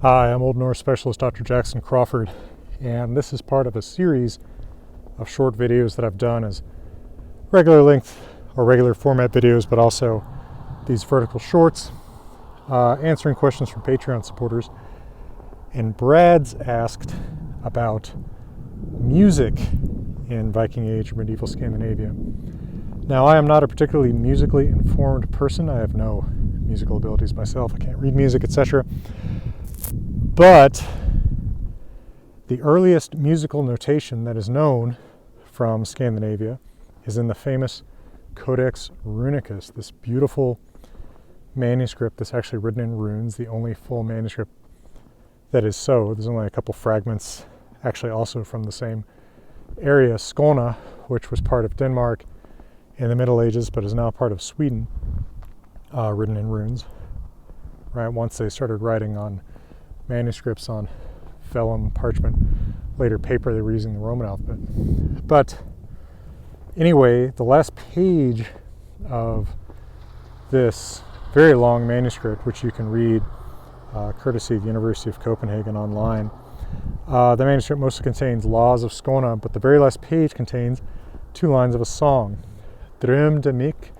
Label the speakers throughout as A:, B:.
A: Hi, I'm Old Norse Specialist Dr. Jackson Crawford, and this is part of a series of short videos that I've done as regular length or regular format videos, but also these vertical shorts, answering questions from Patreon supporters. And Brad's asked about music in Viking Age or medieval Scandinavia. Now, I am not a particularly musically informed person. I have no musical abilities myself. I can't read music, etc. But the earliest musical notation that is known from Scandinavia is in the famous Codex Runicus, this beautiful manuscript that's actually written in runes, the only full manuscript that is so. There's only a couple fragments actually also from the same area, Skåne, which was part of Denmark in the Middle Ages but is now part of Sweden, written in runes. Right, once they started writing on manuscripts on vellum, parchment, later paper, they were using the Roman alphabet. But anyway, the last page of this very long manuscript, which you can read courtesy of the University of Copenhagen online, the manuscript mostly contains laws of Skåne, but the very last page contains 2 lines of a song. Drömde mig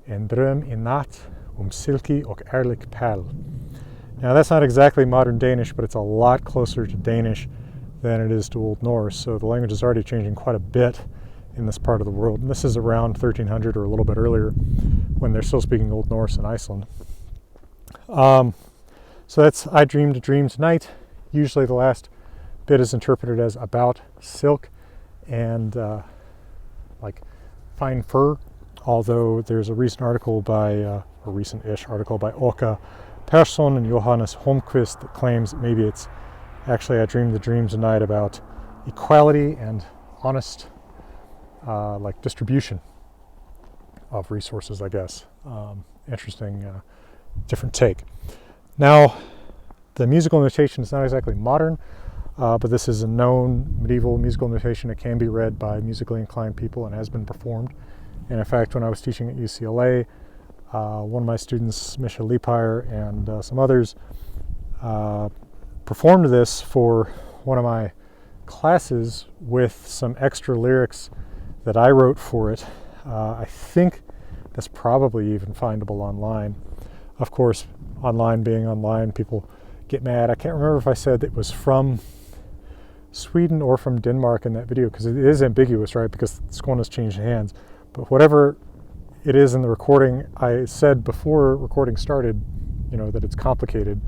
A: en dröm I natt silke och ärlig pärl. Now, that's not exactly modern Danish, but it's a lot closer to Danish than it is to Old Norse, so the language is already changing quite a bit in this part of the world. And this is around 1300 or a little bit earlier, when they're still speaking Old Norse in Iceland. So that's I dreamed a dream tonight. Usually the last bit is interpreted as about silk and like fine fur, although there's a recent article by, a recent-ish article by Åke Persson and Johannes Holmqvist that claims maybe it's actually I dreamed the dream tonight about equality and honest like distribution of resources, I guess. Interesting, different take. Now, the musical notation is not exactly modern, but this is a known medieval musical notation. It can be read by musically inclined people and has been performed. And in fact, when I was teaching at UCLA, one of my students, Misha Liepire, and some others performed this for one of my classes with some extra lyrics that I wrote for it. I think that's probably even findable online. Of course, online being online, people get mad. I can't remember if I said it was from Sweden or from Denmark in that video, because it is ambiguous, right? Because Skåne has changed hands. But whatever it is in the recording, I said before recording started, that it's complicated.